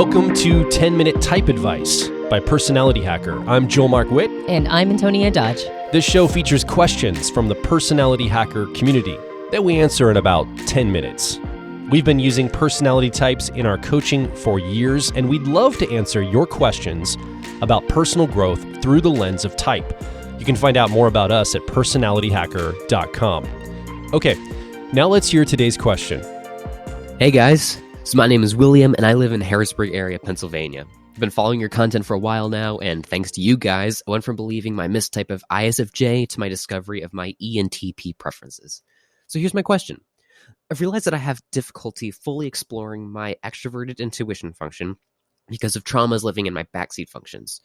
Welcome to 10-Minute Type Advice by Personality Hacker. I'm Joel Mark Witt. And I'm Antonia Dodge. This show features questions from the Personality Hacker community that we answer in about 10 minutes. We've been using personality types in our coaching for years, and we'd love to answer your questions about personal growth through the lens of type. You can find out more about us at personalityhacker.com. Okay, now let's hear today's question. Hey guys, so my name is William and I live in Harrisburg area, Pennsylvania. I've been following your content for a while now, and thanks to you guys, I went from believing my mistype of ISFJ to my discovery of my ENTP preferences. So here's my question. I've realized that I have difficulty fully exploring my extroverted intuition function because of traumas living in my backseat functions.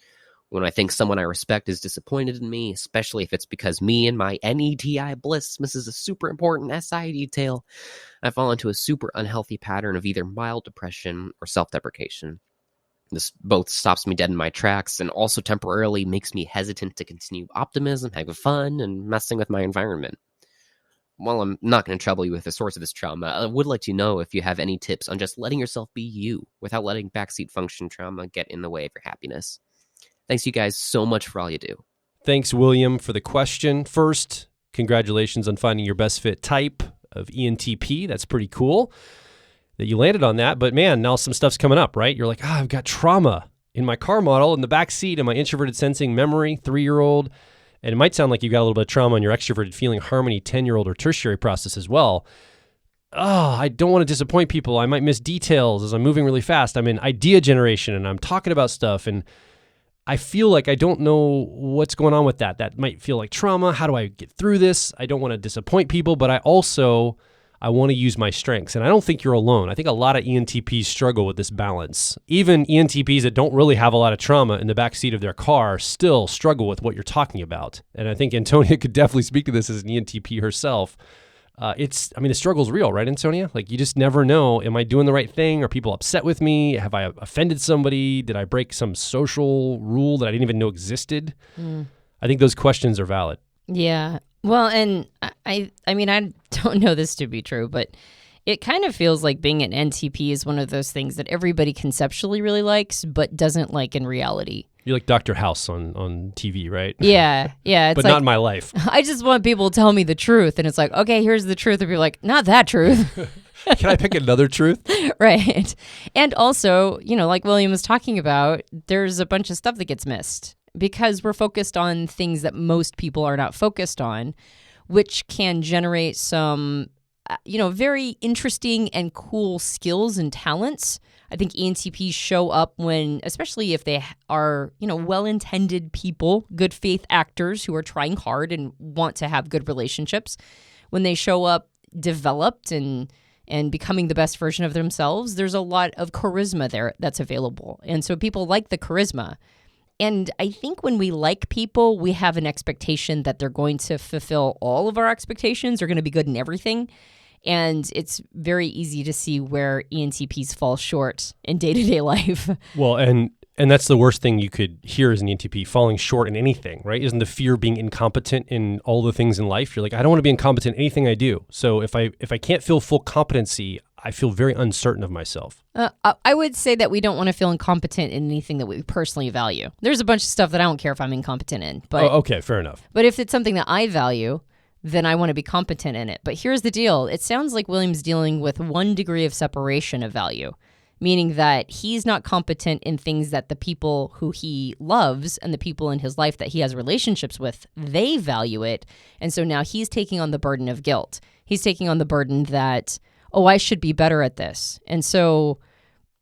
When I think someone I respect is disappointed in me, especially if it's because me and my NETI bliss misses a super important SI detail, I fall into a super unhealthy pattern of either mild depression or self-deprecation. This both stops me dead in my tracks and also temporarily makes me hesitant to continue optimism, having fun, and messing with my environment. While I'm not going to trouble you with the source of this trauma, I would like to know if you have any tips on just letting yourself be you without letting backseat function trauma get in the way of your happiness. Thanks you guys so much for all you do. Thanks, William, for the question. First, congratulations on finding your best fit type of ENTP. That's pretty cool that you landed on that. But man, now some stuff's coming up, right? You're like, I've got trauma in my car model, in the back seat, in my introverted sensing memory, 3-year-old. And it might sound like you've got a little bit of trauma in your extroverted feeling harmony, 10-year-old or tertiary process as well. I don't want to disappoint people. I might miss details as I'm moving really fast. I'm in idea generation and I'm talking about stuff, and I feel like I don't know what's going on with that. That might feel like trauma. How do I get through this? I don't want to disappoint people, but I want to use my strengths. And I don't think you're alone. I think a lot of ENTPs struggle with this balance. Even ENTPs that don't really have a lot of trauma in the backseat of their car still struggle with what you're talking about. And I think Antonia could definitely speak to this as an ENTP herself. The struggle's real, right, Antonia? Like, you just never know, am I doing the right thing? Are people upset with me? Have I offended somebody? Did I break some social rule that I didn't even know existed? I think those questions are valid. Yeah. Well, and I don't know this to be true, but it kind of feels like being an NTP is one of those things that everybody conceptually really likes, but doesn't like in reality. You're like Dr. House on TV, right? Yeah. It's but like, not in my life. I just want people to tell me the truth. And it's like, okay, here's the truth. And you're like, not that truth. Can I pick another truth? Right. And also, like William was talking about, there's a bunch of stuff that gets missed because we're focused on things that most people are not focused on, which can generate some, very interesting and cool skills and talents. I think ENTPs show up when, especially if they are, well-intended people, good faith actors who are trying hard and want to have good relationships. When they show up developed and becoming the best version of themselves, there's a lot of charisma there that's available. And so people like the charisma. And I think when we like people, we have an expectation that they're going to fulfill all of our expectations. They're going to be good in everything. And it's very easy to see where ENTPs fall short in day-to-day life. Well, and that's the worst thing you could hear as an ENTP, falling short in anything, right? Isn't the fear being incompetent in all the things in life? You're like, I don't want to be incompetent in anything I do. So if I can't feel full competency, I feel very uncertain of myself. I would say that we don't want to feel incompetent in anything that we personally value. There's a bunch of stuff that I don't care if I'm incompetent in. But okay, fair enough. But if it's something that I value, then I want to be competent in it. But here's the deal. It sounds like William's dealing with 1 degree of separation of value, meaning that he's not competent in things that the people who he loves and the people in his life that he has relationships with, they value it. And so now he's taking on the burden of guilt. He's taking on the burden that, I should be better at this. And so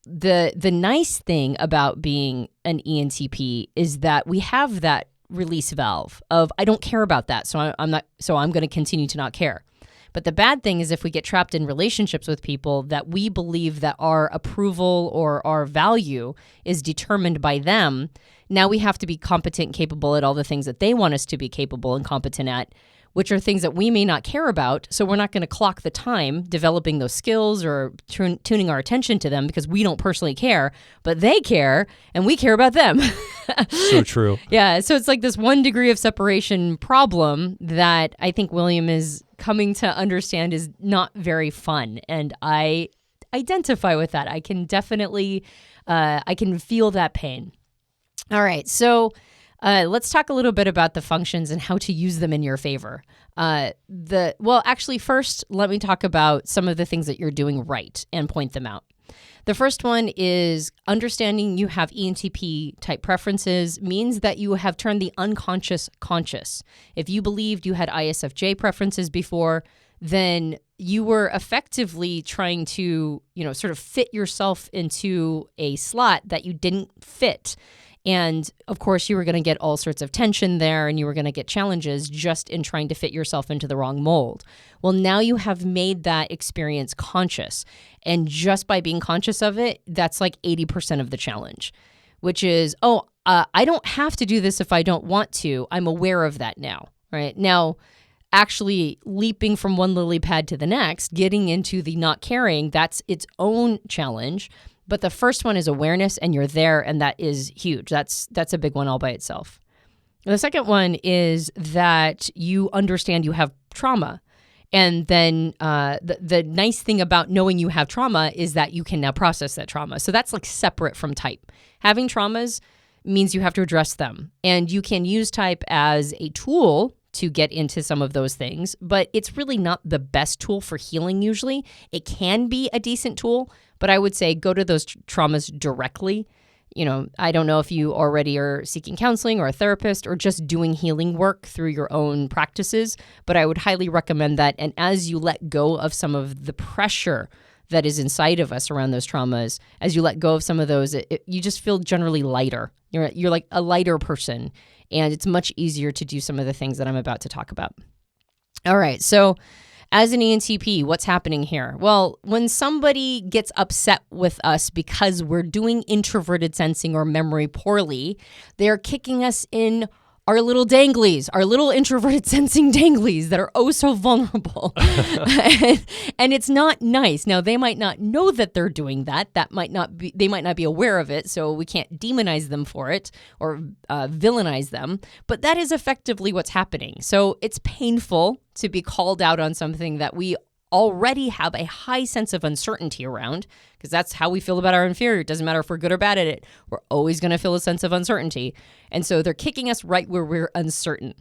the nice thing about being an ENTP is that we have that release valve of, I don't care about that, so I'm going to continue to not care. But the bad thing is if we get trapped in relationships with people that we believe that our approval or our value is determined by them, now we have to be competent and capable at all the things that they want us to be capable and competent at, which are things that we may not care about. So we're not going to clock the time developing those skills or tuning our attention to them because we don't personally care, but they care and we care about them. So true. Yeah. So it's like this 1 degree of separation problem that I think William is coming to understand is not very fun. And I identify with that. I can definitely I can feel that pain. All right, so let's talk a little bit about the functions and how to use them in your favor. First, let me talk about some of the things that you're doing right and point them out. The first one is understanding you have ENTP type preferences means that you have turned the unconscious conscious. If you believed you had ISFJ preferences before, then you were effectively trying to, sort of fit yourself into a slot that you didn't fit. And of course, you were going to get all sorts of tension there and you were going to get challenges just in trying to fit yourself into the wrong mold. Well, now you have made that experience conscious. And just by being conscious of it, that's like 80% of the challenge, which is, I don't have to do this if I don't want to. I'm aware of that now, right? Now, actually leaping from one lily pad to the next, getting into the not caring, that's its own challenge. But the first one is awareness, and you're there, and that is huge. That's a big one all by itself. The second one is that you understand you have trauma. And then the nice thing about knowing you have trauma is that you can now process that trauma. So that's like separate from type. Having traumas means you have to address them. And you can use type as a tool to get into some of those things, but it's really not the best tool for healing usually. It can be a decent tool, but I would say go to those traumas directly. I don't know if you already are seeking counseling or a therapist or just doing healing work through your own practices, but I would highly recommend that. And as you let go of some of the pressure that is inside of us around those traumas, as you let go of some of those, you just feel generally lighter. You're like a lighter person, and it's much easier to do some of the things that I'm about to talk about. All right, so as an ENTP, what's happening here? Well, when somebody gets upset with us because we're doing introverted sensing or memory poorly, they're kicking us in our little danglies, our little introverted sensing danglies that are oh so vulnerable. and it's not nice. Now, they might not know that they're doing that. They might not be aware of it, so we can't demonize them for it or villainize them. But that is effectively what's happening. So it's painful to be called out on something that we already have a high sense of uncertainty around, because that's how we feel about our inferior. It doesn't matter if we're good or bad at it. We're always going to feel a sense of uncertainty. And so they're kicking us right where we're uncertain.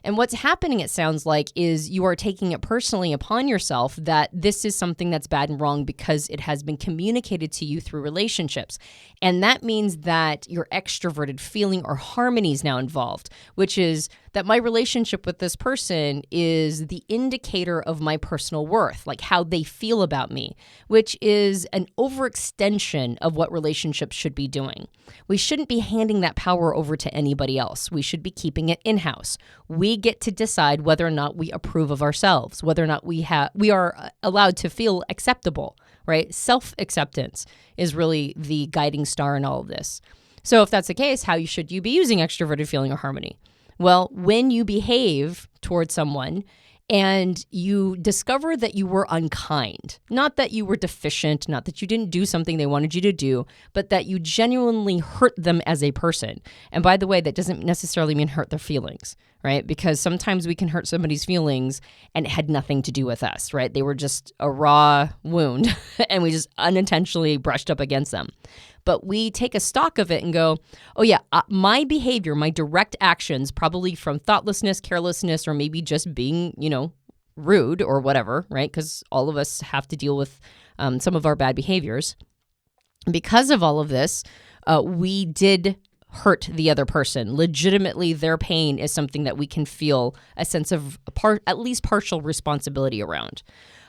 And what's happening, it sounds like, is you are taking it personally upon yourself that this is something that's bad and wrong because it has been communicated to you through relationships. And that means that your extroverted feeling or harmony is now involved, which is that my relationship with this person is the indicator of my personal worth, like how they feel about me, which is an overextension of what relationships should be doing. We shouldn't be handing that power over to anybody else. We should be keeping it in-house. We get to decide whether or not we approve of ourselves, whether or not we are allowed to feel acceptable, right? Self-acceptance is really the guiding star in all of this. So if that's the case, how should you be using extroverted feeling or harmony? Well, when you behave towards someone and you discover that you were unkind, not that you were deficient, not that you didn't do something they wanted you to do, but that you genuinely hurt them as a person. And by the way, that doesn't necessarily mean hurt their feelings, right? Because sometimes we can hurt somebody's feelings and it had nothing to do with us, right? They were just a raw wound and we just unintentionally brushed up against them. But we take a stock of it and go, oh yeah, my behavior, my direct actions, probably from thoughtlessness, carelessness, or maybe just being, rude or whatever, right? Because all of us have to deal with some of our bad behaviors. Because of all of this, we did hurt the other person. Legitimately, their pain is something that we can feel a sense of at least partial responsibility around.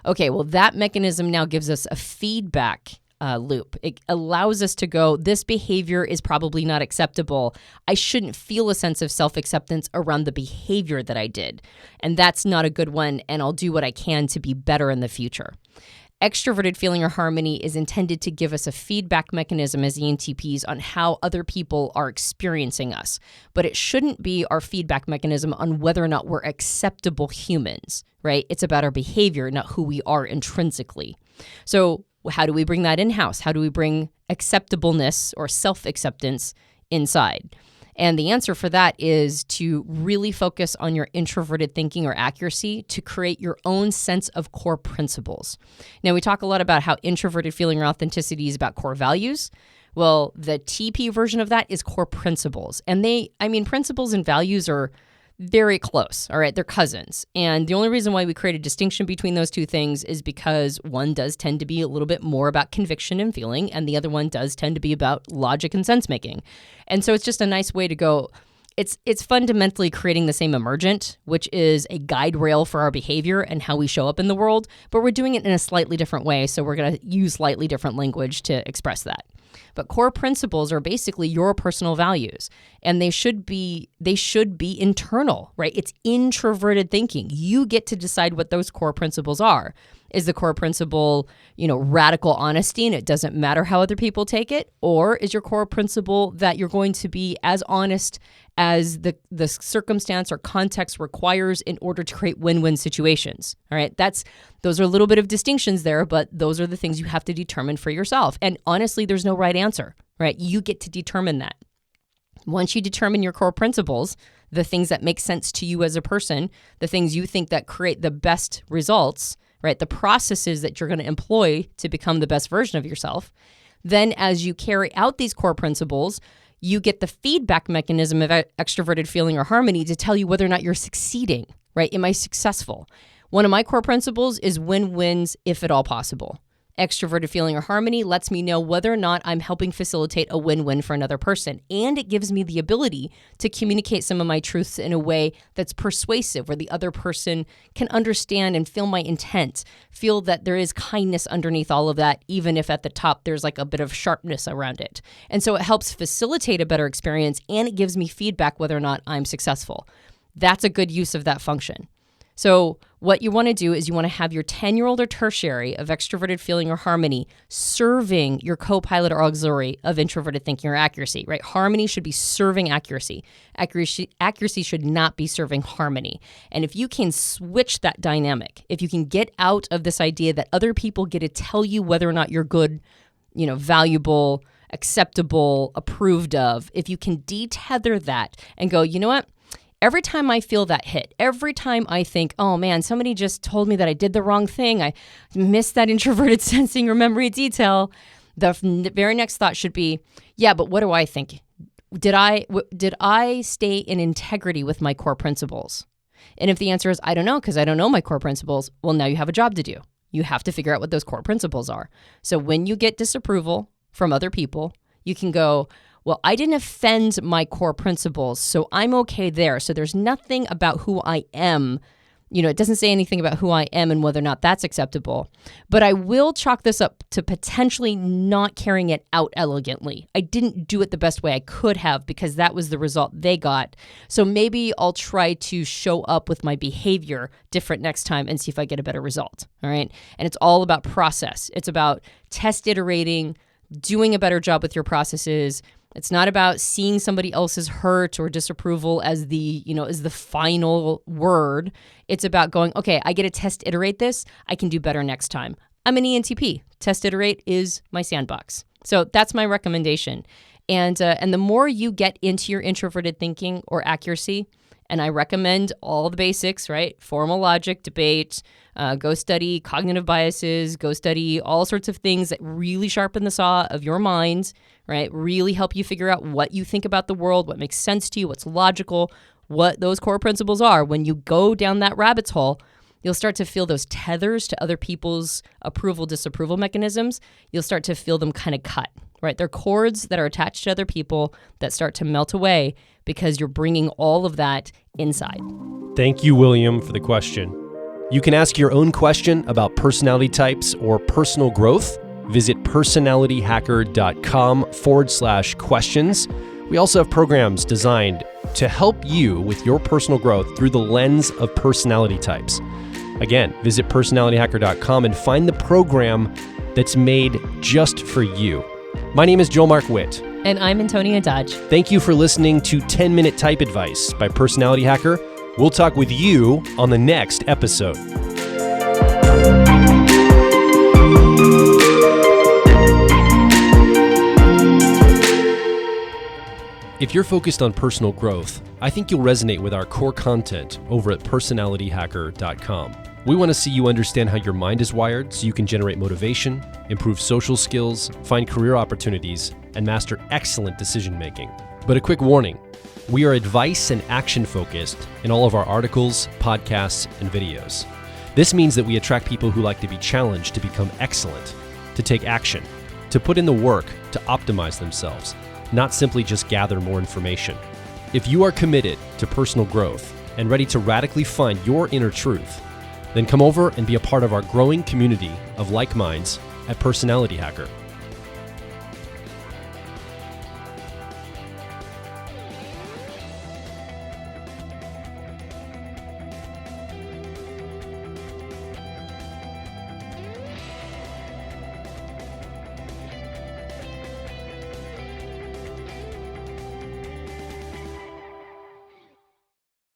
Okay, well, that mechanism now gives us a feedback loop. It allows us to go, this behavior is probably not acceptable. I shouldn't feel a sense of self-acceptance around the behavior that I did. And that's not a good one, and I'll do what I can to be better in the future. Extroverted feeling or harmony is intended to give us a feedback mechanism as ENTPs on how other people are experiencing us. But it shouldn't be our feedback mechanism on whether or not we're acceptable humans, right? It's about our behavior, not who we are intrinsically. So how do we bring that in-house? How do we bring acceptableness or self-acceptance inside? And the answer for that is to really focus on your introverted thinking or accuracy to create your own sense of core principles. Now, we talk a lot about how introverted feeling or authenticity is about core values. Well, the TP version of that is core principles. And principles and values are very close, all right? They're cousins. And the only reason why we create a distinction between those two things is because one does tend to be a little bit more about conviction and feeling, and the other one does tend to be about logic and sense making. And so it's just a nice way to go. It's fundamentally creating the same emergent, which is a guide rail for our behavior and how we show up in the world, but we're doing it in a slightly different way, so we're going to use slightly different language to express that. But core principles are basically your personal values, and they should be internal, right? It's introverted thinking. You get to decide what those core principles are. Is the core principle, radical honesty and it doesn't matter how other people take it? Or is your core principle that you're going to be as honest as the circumstance or context requires in order to create win-win situations? All right, those are a little bit of distinctions there, but those are the things you have to determine for yourself. And honestly, there's no right answer, right? You get to determine that. Once you determine your core principles, the things that make sense to you as a person, the things you think that create the best results, right? The processes that you're going to employ to become the best version of yourself. Then as you carry out these core principles, you get the feedback mechanism of extroverted feeling or harmony to tell you whether or not you're succeeding, right? Am I successful? One of my core principles is win-wins if at all possible. Extroverted feeling or harmony lets me know whether or not I'm helping facilitate a win-win for another person. And it gives me the ability to communicate some of my truths in a way that's persuasive, where the other person can understand and feel my intent, feel that there is kindness underneath all of that, even if at the top there's like a bit of sharpness around it. And so it helps facilitate a better experience, and it gives me feedback whether or not I'm successful. That's a good use of that function. So what you want to do is you want to have your 10-year-old or tertiary of extroverted feeling or harmony serving your co-pilot or auxiliary of introverted thinking or accuracy, right? Harmony should be serving accuracy. Accuracy should not be serving harmony. And if you can switch that dynamic, if you can get out of this idea that other people get to tell you whether or not you're good, valuable, acceptable, approved of, if you can detether that and go, you know what? Every time I feel that hit, every time I think, oh man, somebody just told me that I did the wrong thing, I missed that introverted sensing or memory detail, the very next thought should be, yeah, but what do I think? Did I stay in integrity with my core principles? And if the answer is, I don't know, because I don't know my core principles, well, now you have a job to do. You have to figure out what those core principles are. So when you get disapproval from other people, you can go, well, I didn't offend my core principles, so I'm okay there. So there's nothing about who I am. It doesn't say anything about who I am and whether or not that's acceptable. But I will chalk this up to potentially not carrying it out elegantly. I didn't do it the best way I could have because that was the result they got. So maybe I'll try to show up with my behavior different next time and see if I get a better result. All right. And it's all about process. It's about test iterating, doing a better job with your processes. It's not about seeing somebody else's hurt or disapproval as the final word. It's about going, okay, I get to test iterate this. I can do better next time. I'm an ENTP. Test iterate is my sandbox. So that's my recommendation. And the more you get into your introverted thinking or accuracy, and I recommend all the basics, right? Formal logic, debate, go study cognitive biases, go study all sorts of things that really sharpen the saw of your mind, right? Really help you figure out what you think about the world, what makes sense to you, what's logical, what those core principles are. When you go down that rabbit's hole, you'll start to feel those tethers to other people's approval, disapproval mechanisms. You'll start to feel them kind of cut, right? They're cords that are attached to other people that start to melt away because you're bringing all of that inside. Thank you, William, for the question. You can ask your own question about personality types or personal growth. Visit personalityhacker.com/questions. We also have programs designed to help you with your personal growth through the lens of personality types. Again, visit personalityhacker.com and find the program that's made just for you. My name is Joel Mark Witt. And I'm Antonia Dodge. Thank you for listening to 10-Minute Type Advice by Personality Hacker. We'll talk with you on the next episode. If you're focused on personal growth, I think you'll resonate with our core content over at personalityhacker.com. We want to see you understand how your mind is wired so you can generate motivation, improve social skills, find career opportunities, and master excellent decision making. But a quick warning, we are advice and action focused in all of our articles, podcasts, and videos. This means that we attract people who like to be challenged to become excellent, to take action, to put in the work to optimize themselves, not simply just gather more information. If you are committed to personal growth and ready to radically find your inner truth, then come over and be a part of our growing community of like minds at Personality Hacker.